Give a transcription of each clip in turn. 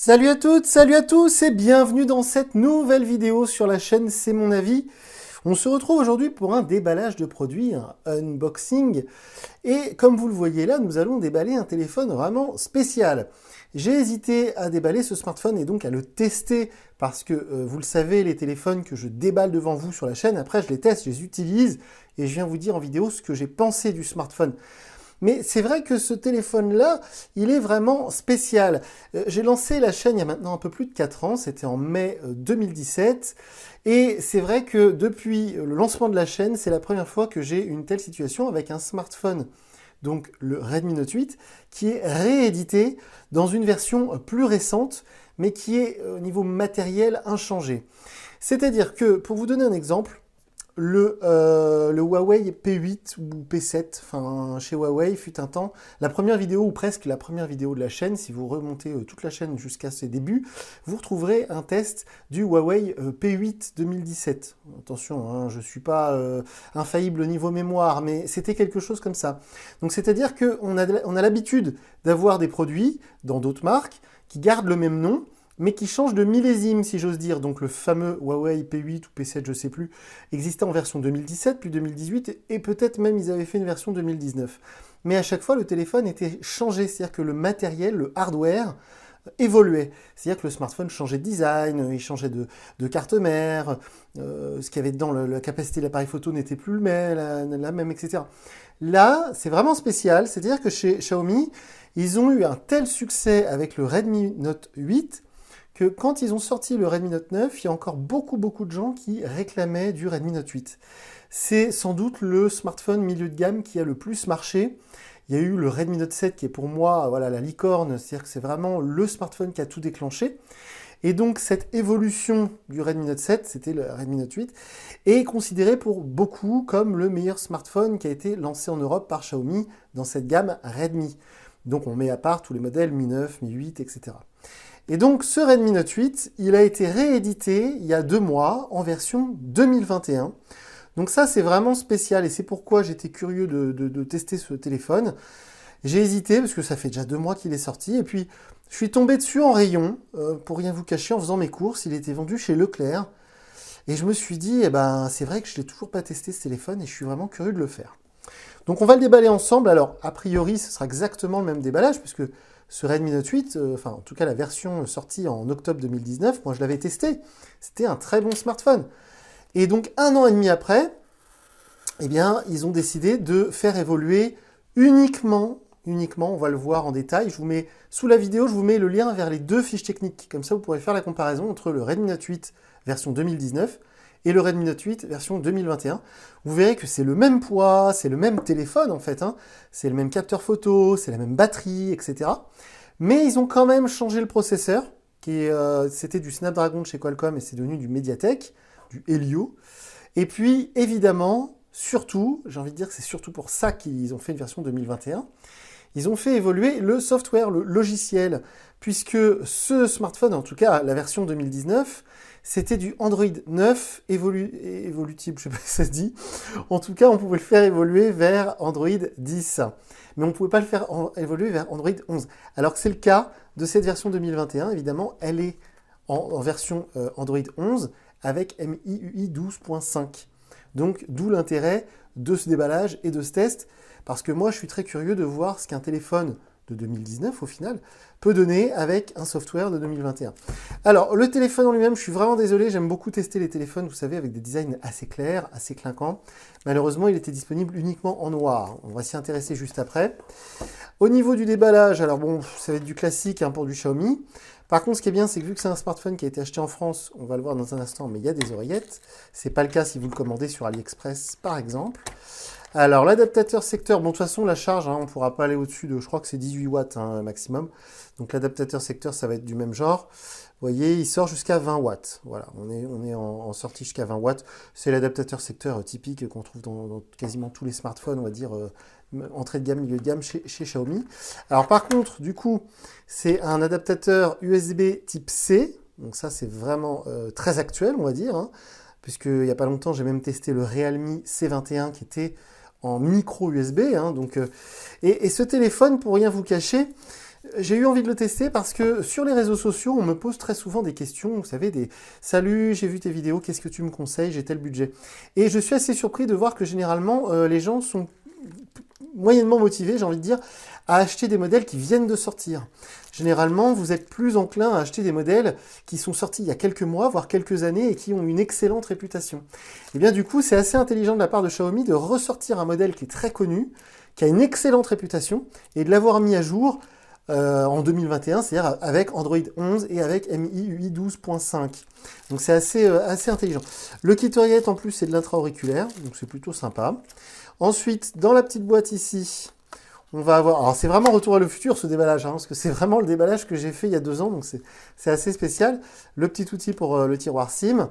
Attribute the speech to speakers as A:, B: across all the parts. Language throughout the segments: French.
A: Salut à toutes, salut à tous et bienvenue dans cette nouvelle vidéo sur la chaîne C'est mon avis. On se retrouve aujourd'hui pour un déballage de produits, un unboxing. Et comme vous le voyez là, nous allons déballer un téléphone vraiment spécial. J'ai hésité à déballer ce smartphone et donc à le tester parce que vous le savez, les téléphones que je déballe devant vous sur la chaîne, après je les teste, je les utilise et je viens vous dire en vidéo ce que j'ai pensé du smartphone. Mais c'est vrai que ce téléphone-là, il est vraiment spécial. J'ai lancé la chaîne il y a maintenant un peu plus de 4 ans, c'était en mai 2017. Et c'est vrai que depuis le lancement de la chaîne, c'est la première fois que j'ai une telle situation avec un smartphone, donc le Redmi Note 8, qui est réédité dans une version plus récente, mais qui est au niveau matériel inchangé. C'est-à-dire que, pour vous donner un exemple, le Huawei P8 ou P7, enfin chez Huawei, fut un temps, la première vidéo, ou presque la première vidéo de la chaîne, si vous remontez toute la chaîne jusqu'à ses débuts, vous retrouverez un test du Huawei P8 2017. Attention, hein, je ne suis pas infaillible au niveau mémoire, mais c'était quelque chose comme ça. Donc c'est-à-dire qu'on a l'habitude d'avoir des produits dans d'autres marques qui gardent le même nom, mais qui change de millésime, si j'ose dire. Donc le fameux Huawei P8 ou P7, je ne sais plus, existait en version 2017, puis 2018, et peut-être même ils avaient fait une version 2019. Mais à chaque fois, le téléphone était changé, c'est-à-dire que le matériel, le hardware, évoluait. C'est-à-dire que le smartphone changeait de design, il changeait de carte mère, ce qu'il y avait dedans, la capacité de l'appareil photo n'était plus la même, etc. Là, c'est vraiment spécial, c'est-à-dire que chez Xiaomi, ils ont eu un tel succès avec le Redmi Note 8 que quand ils ont sorti le Redmi Note 9, il y a encore beaucoup de gens qui réclamaient du Redmi Note 8. C'est sans doute le smartphone milieu de gamme qui a le plus marché. Il y a eu le Redmi Note 7 qui est pour moi voilà, la licorne, c'est-à-dire que c'est vraiment le smartphone qui a tout déclenché. Et donc cette évolution du Redmi Note 7, c'était le Redmi Note 8, est considéré pour beaucoup comme le meilleur smartphone qui a été lancé en Europe par Xiaomi dans cette gamme Redmi. Donc on met à part tous les modèles Mi 9, Mi 8, etc. Et donc ce Redmi Note 8, il a été réédité il y a 2 mois en version 2021. Donc ça c'est vraiment spécial et c'est pourquoi j'étais curieux de tester ce téléphone. J'ai hésité parce que ça fait déjà 2 mois qu'il est sorti et puis je suis tombé dessus en rayon, pour rien vous cacher, en faisant mes courses. Il était vendu chez Leclerc et je me suis dit, eh ben, c'est vrai que je ne l'ai toujours pas testé ce téléphone et je suis vraiment curieux de le faire. Donc on va le déballer ensemble. Alors a priori ce sera exactement le même déballage puisque ce Redmi Note 8, enfin en tout cas la version sortie en octobre 2019, moi je l'avais testé, c'était un très bon smartphone. Et donc 1 an et demi après, eh bien ils ont décidé de faire évoluer uniquement, on va le voir en détail, je vous mets sous la vidéo, je vous mets le lien vers les 2 fiches techniques, comme ça vous pourrez faire la comparaison entre le Redmi Note 8 version 2019 et le Redmi Note 8 version 2021. Vous verrez que c'est le même poids, c'est le même téléphone en fait, hein. C'est le même capteur photo, c'est la même batterie, etc. Mais ils ont quand même changé le processeur, c'était du Snapdragon de chez Qualcomm et c'est devenu du Mediatek, du Helio. Et puis évidemment, surtout, j'ai envie de dire que c'est surtout pour ça qu'ils ont fait une version 2021, ils ont fait évoluer le software, le logiciel, puisque ce smartphone, en tout cas la version 2019, c'était du Android 9 évolutible, je ne sais pas si ça se dit. En tout cas, on pouvait le faire évoluer vers Android 10. Mais on ne pouvait pas le faire évoluer vers Android 11. Alors que c'est le cas de cette version 2021, évidemment, elle est en version Android 11 avec MIUI 12.5. Donc, d'où l'intérêt de ce déballage et de ce test, parce que moi, je suis très curieux de voir ce qu'un téléphone de 2019, au final, peut donner avec un software de 2021. Alors, le téléphone en lui-même, je suis vraiment désolé, j'aime beaucoup tester les téléphones, vous savez, avec des designs assez clairs, assez clinquants. Malheureusement, il était disponible uniquement en noir. On va s'y intéresser juste après. Au niveau du déballage, alors bon, ça va être du classique hein, pour du Xiaomi. Par contre, ce qui est bien, c'est que vu que c'est un smartphone qui a été acheté en France, on va le voir dans un instant, mais il y a des oreillettes. C'est pas le cas si vous le commandez sur AliExpress, par exemple. Alors, l'adaptateur secteur, bon, de toute façon, la charge, hein, on ne pourra pas aller au-dessus de, je crois que c'est 18 watts hein, maximum. Donc, l'adaptateur secteur, ça va être du même genre. Vous voyez, il sort jusqu'à 20 watts. Voilà, on est en sortie jusqu'à 20 watts. C'est l'adaptateur secteur typique qu'on trouve dans quasiment tous les smartphones, on va dire, entrée de gamme, milieu de gamme chez Xiaomi. Alors, par contre, du coup, c'est un adaptateur USB type C. Donc, ça, c'est vraiment très actuel, on va dire. Hein, puisqu'il n'y a pas longtemps, j'ai même testé le Realme C21 qui était en micro USB. Hein, donc, et ce téléphone, pour rien vous cacher, J'ai eu envie de le tester parce que sur les réseaux sociaux, on me pose très souvent des questions, vous savez, des «Salut, j'ai vu tes vidéos, qu'est-ce que tu me conseilles? J'ai tel budget». Et je suis assez surpris de voir que généralement, les gens sont moyennement motivés, j'ai envie de dire, à acheter des modèles qui viennent de sortir. Généralement, vous êtes plus enclin à acheter des modèles qui sont sortis il y a quelques mois, voire quelques années, et qui ont une excellente réputation. Et bien du coup, c'est assez intelligent de la part de Xiaomi de ressortir un modèle qui est très connu, qui a une excellente réputation, et de l'avoir mis à jour en 2021, c'est-à-dire avec Android 11 et avec MIUI 12.5. Donc c'est assez intelligent. Le kit oreillette en plus c'est de l'intra-auriculaire, donc c'est plutôt sympa. Ensuite, dans la petite boîte ici, on va avoir... Alors c'est vraiment retour à le futur ce déballage, hein, parce que c'est vraiment le déballage que j'ai fait il y a 2 ans, donc c'est assez spécial. Le petit outil pour le tiroir SIM.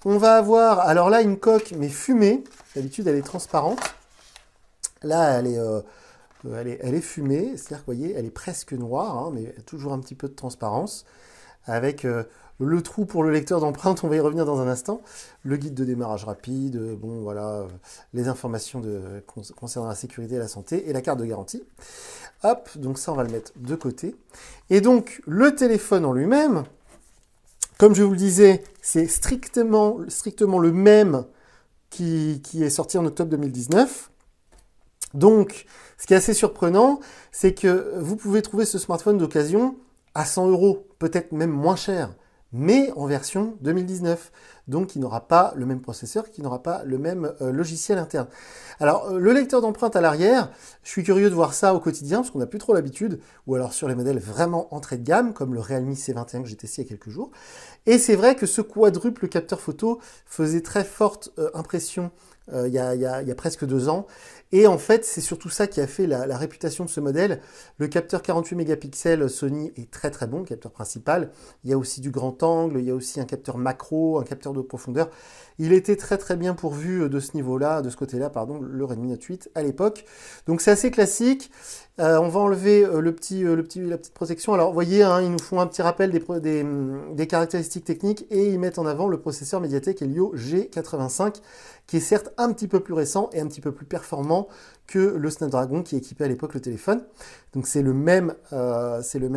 A: On va avoir, alors là, une coque, mais fumée. D'habitude, elle est transparente. Là, elle est fumée, c'est-à-dire que vous voyez, elle est presque noire, hein, mais toujours un petit peu de transparence, avec le trou pour le lecteur d'empreintes, on va y revenir dans un instant, le guide de démarrage rapide, bon voilà, les informations concernant la sécurité et la santé, et la carte de garantie. Hop, donc ça on va le mettre de côté. Et donc le téléphone en lui-même, comme je vous le disais, c'est strictement le même qui est sorti en octobre 2019. Donc, ce qui est assez surprenant, c'est que vous pouvez trouver ce smartphone d'occasion à 100 €, peut-être même moins cher, mais en version 2019. Donc, qui n'aura pas le même processeur, qui n'aura pas le même logiciel interne. Alors, le lecteur d'empreintes à l'arrière, je suis curieux de voir ça au quotidien, parce qu'on n'a plus trop l'habitude, ou alors sur les modèles vraiment entrée de gamme, comme le Realme C21 que j'ai testé il y a quelques jours. Et c'est vrai que ce quadruple capteur photo faisait très forte impression il y a presque 2 ans. Et en fait, c'est surtout ça qui a fait la réputation de ce modèle. Le capteur 48 mégapixels Sony est très très bon, le capteur principal. Il y a aussi du grand angle, il y a aussi un capteur macro, un capteur de profondeur. Il était très très bien pourvu de ce niveau-là, de ce côté-là, pardon, le Redmi Note 8 à l'époque. Donc c'est assez classique. On va enlever la petite protection. Alors, vous voyez, hein, ils nous font un petit rappel des caractéristiques techniques et ils mettent en avant le processeur Mediatek Helio G85, qui est certes un petit peu plus récent et un petit peu plus performant que le Snapdragon qui équipait à l'époque le téléphone. Donc c'est le même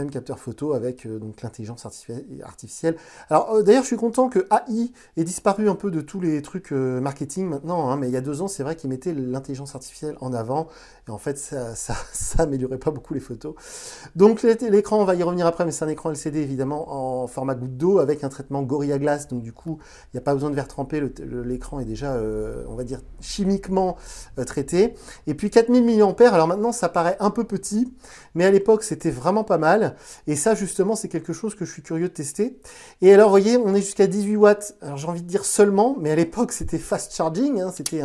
A: capteur photo avec donc l'intelligence artificielle. Alors d'ailleurs je suis content que AI ait disparu un peu de tous les trucs marketing maintenant, hein, mais il y a 2 ans c'est vrai qu'ils mettaient l'intelligence artificielle en avant et en fait ça améliorait pas beaucoup les photos. Donc l'écran, on va y revenir après, mais c'est un écran LCD évidemment en format goutte d'eau avec un traitement Gorilla Glass, donc du coup il n'y a pas besoin de verre trempé, l'écran est déjà on va dire chimiquement traité. Et puis 4000 mAh, alors maintenant ça paraît un peu petit, mais à l'époque c'était vraiment pas mal. Et ça justement c'est quelque chose que je suis curieux de tester. Et alors vous voyez, on est jusqu'à 18 watts, alors j'ai envie de dire seulement, mais à l'époque c'était fast charging, hein, c'était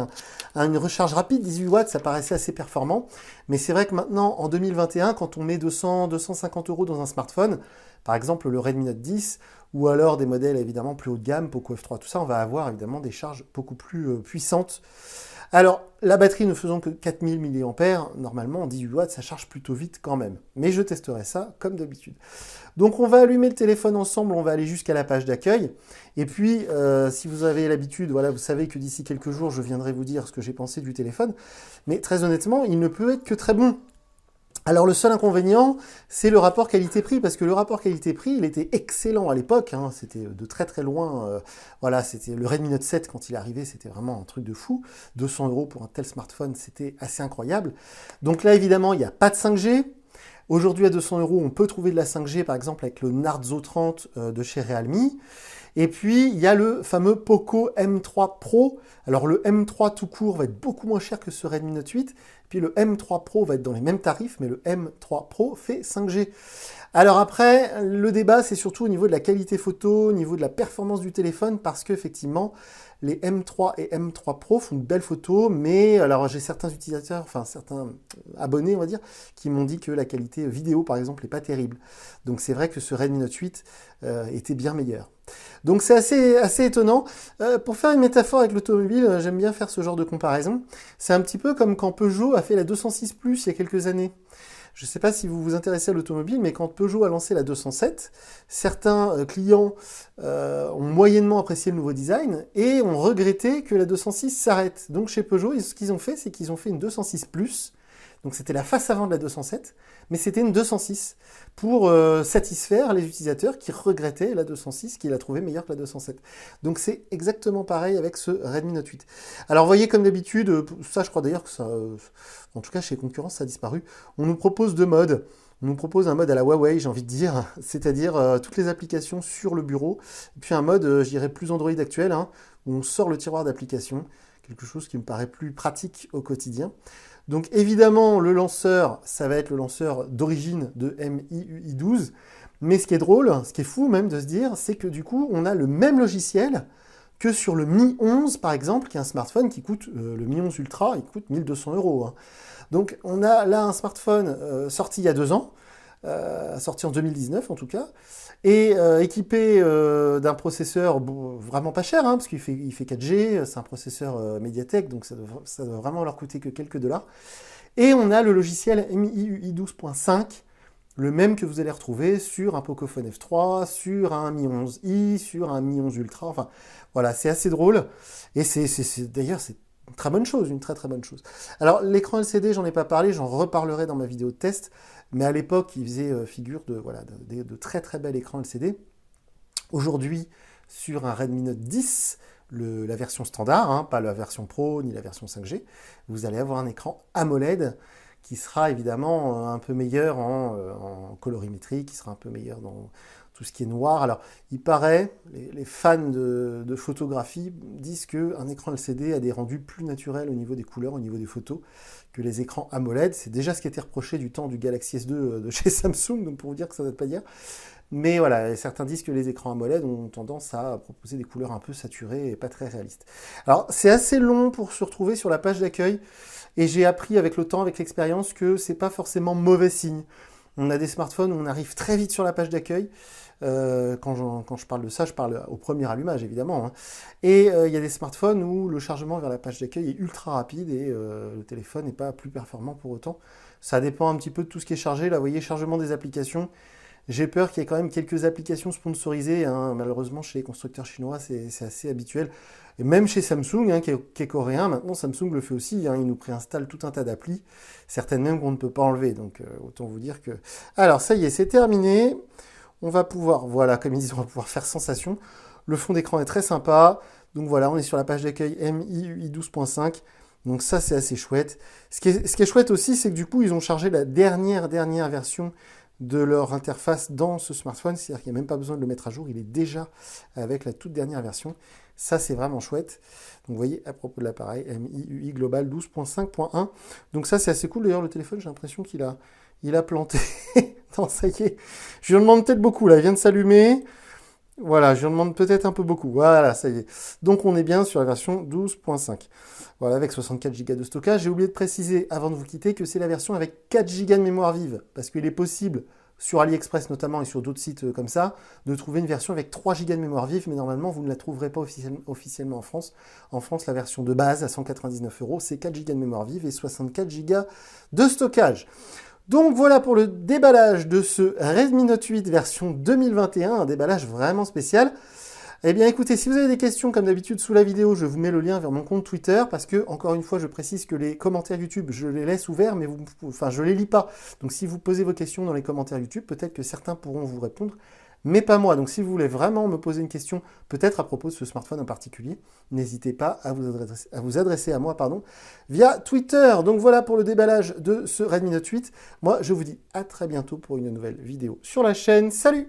A: une recharge rapide, 18 watts, ça paraissait assez performant. Mais c'est vrai que maintenant, en 2021, quand on met 200-250 € dans un smartphone, par exemple le Redmi Note 10, ou alors des modèles évidemment plus haut de gamme, Poco F3, tout ça, on va avoir évidemment des charges beaucoup plus puissantes. Alors, la batterie ne faisant que 4000 mAh, normalement en 18 watts, ça charge plutôt vite quand même. Mais je testerai ça comme d'habitude. Donc on va allumer le téléphone ensemble, on va aller jusqu'à la page d'accueil. Et puis, si vous avez l'habitude, voilà, vous savez que d'ici quelques jours, je viendrai vous dire ce que j'ai pensé du téléphone. Mais très honnêtement, il ne peut être que très bon. Alors le seul inconvénient, c'est le rapport qualité-prix, parce que le rapport qualité-prix, il était excellent à l'époque, hein, c'était de très très loin, voilà, c'était le Redmi Note 7 quand il est arrivé, c'était vraiment un truc de fou, 200 € pour un tel smartphone, c'était assez incroyable. Donc là évidemment, il n'y a pas de 5G, aujourd'hui à 200 €, on peut trouver de la 5G par exemple avec le Narzo 30 de chez Realme. Et puis, il y a le fameux Poco M3 Pro. Alors, le M3 tout court va être beaucoup moins cher que ce Redmi Note 8. Puis, le M3 Pro va être dans les mêmes tarifs, mais le M3 Pro fait 5G. Alors après, le débat, c'est surtout au niveau de la qualité photo, au niveau de la performance du téléphone, parce qu'effectivement, les M3 et M3 Pro font de belles photos, mais alors j'ai certains utilisateurs, enfin certains abonnés, on va dire, qui m'ont dit que la qualité vidéo, par exemple, n'est pas terrible. Donc c'est vrai que ce Redmi Note 8 était bien meilleur. Donc c'est assez étonnant. Pour faire une métaphore avec l'automobile, j'aime bien faire ce genre de comparaison. C'est un petit peu comme quand Peugeot a fait la 206 Plus il y a quelques années. Je ne sais pas si vous vous intéressez à l'automobile, mais quand Peugeot a lancé la 207, certains clients ont moyennement apprécié le nouveau design et ont regretté que la 206 s'arrête. Donc chez Peugeot, ce qu'ils ont fait, c'est qu'ils ont fait une 206 Plus, Donc c'était la face avant de la 207, mais c'était une 206 pour satisfaire les utilisateurs qui regrettaient la 206, qui la trouvaient meilleure que la 207. Donc c'est exactement pareil avec ce Redmi Note 8. Alors vous voyez, comme d'habitude, ça je crois d'ailleurs que ça, en tout cas chez les concurrents, ça a disparu. On nous propose deux modes. On nous propose un mode à la Huawei, j'ai envie de dire, c'est-à-dire toutes les applications sur le bureau, et puis un mode, je dirais, plus Android actuel, hein, où on sort le tiroir d'applications, quelque chose qui me paraît plus pratique au quotidien. Donc évidemment, le lanceur, ça va être le lanceur d'origine de MIUI 12, mais ce qui est drôle, ce qui est fou même de se dire, c'est que du coup, on a le même logiciel que sur le Mi 11, par exemple, qui est un smartphone qui coûte, le Mi 11 Ultra, il coûte 1200 €. Hein. Donc on a là un smartphone sorti il y a 2 ans, sorti en 2019 en tout cas, et équipé d'un processeur vraiment pas cher, hein, parce qu'il fait 4G, c'est un processeur Mediatek, donc ça doit vraiment leur coûter que quelques dollars. Et on a le logiciel MIUI 12.5, le même que vous allez retrouver sur un Pocophone F3, sur un Mi 11i, sur un Mi 11 Ultra, enfin voilà, c'est assez drôle, et d'ailleurs c'est une très bonne chose, une très très bonne chose. Alors l'écran LCD, j'en ai pas parlé, j'en reparlerai dans ma vidéo de test, mais à l'époque, il faisait figure de très très bel écran LCD. Aujourd'hui, sur un Redmi Note 10, la version standard, hein, pas la version Pro ni la version 5G, vous allez avoir un écran AMOLED qui sera évidemment un peu meilleur en colorimétrie, qui sera un peu meilleur dans tout ce qui est noir. Alors, il paraît, les fans de photographie disent qu'un écran LCD a des rendus plus naturels au niveau des couleurs, au niveau des photos, que les écrans AMOLED. C'est déjà ce qui était reproché du temps du Galaxy S2 de chez Samsung, donc pour vous dire que ça ne date pas d'hier. Mais voilà, certains disent que les écrans AMOLED ont tendance à proposer des couleurs un peu saturées et pas très réalistes. Alors, c'est assez long pour se retrouver sur la page d'accueil, et j'ai appris avec le temps, avec l'expérience, que c'est pas forcément mauvais signe. On a des smartphones où on arrive très vite sur la page d'accueil. Quand je parle de ça, je parle au premier allumage, évidemment. Hein. Et il y a des smartphones où le chargement vers la page d'accueil est ultra rapide et le téléphone n'est pas plus performant pour autant. Ça dépend un petit peu de tout ce qui est chargé. Là, vous voyez, chargement des applications. J'ai peur qu'il y ait quand même quelques applications sponsorisées. Hein. Malheureusement, chez les constructeurs chinois, c'est assez habituel. Et même chez Samsung, hein, qui est coréen, maintenant Samsung le fait aussi. Hein. Il nous préinstalle tout un tas d'applis, certaines même qu'on ne peut pas enlever. Donc, autant vous dire que... Alors, ça y est, c'est terminé. On va pouvoir, voilà, comme ils disent, on va pouvoir faire sensation. Le fond d'écran est très sympa. Donc voilà, on est sur la page d'accueil MIUI 12.5. Donc ça, c'est assez chouette. Ce qui est chouette aussi, c'est que du coup, ils ont chargé la dernière version de leur interface dans ce smartphone. C'est-à-dire qu'il n'y a même pas besoin de le mettre à jour. Il est déjà avec la toute dernière version. Ça, c'est vraiment chouette. Donc vous voyez, à propos de l'appareil, MIUI Global 12.5.1. Donc ça, c'est assez cool. D'ailleurs, le téléphone, j'ai l'impression qu'il a planté. Non, ça y est. Je lui en demande peut-être beaucoup, là. Il vient de s'allumer. Voilà, je lui en demande peut-être un peu beaucoup. Voilà, ça y est. Donc, on est bien sur la version 12.5. Voilà, avec 64 Go de stockage. J'ai oublié de préciser, avant de vous quitter, que c'est la version avec 4 Go de mémoire vive. Parce qu'il est possible, sur AliExpress notamment, et sur d'autres sites comme ça, de trouver une version avec 3 Go de mémoire vive. Mais normalement, vous ne la trouverez pas officiellement en France. En France, la version de base, à 199 €, c'est 4 Go de mémoire vive et 64 Go de stockage. Donc voilà pour le déballage de ce Redmi Note 8 version 2021, un déballage vraiment spécial. Eh bien écoutez, si vous avez des questions, comme d'habitude, sous la vidéo, je vous mets le lien vers mon compte Twitter, parce que, encore une fois, je précise que les commentaires YouTube, je les laisse ouverts, mais je les lis pas. Donc si vous posez vos questions dans les commentaires YouTube, peut-être que certains pourront vous répondre, mais pas moi. Donc si vous voulez vraiment me poser une question, peut-être à propos de ce smartphone en particulier, n'hésitez pas à vous adresser à moi via Twitter. Donc voilà pour le déballage de ce Redmi Note 8. Moi, je vous dis à très bientôt pour une nouvelle vidéo sur la chaîne. Salut!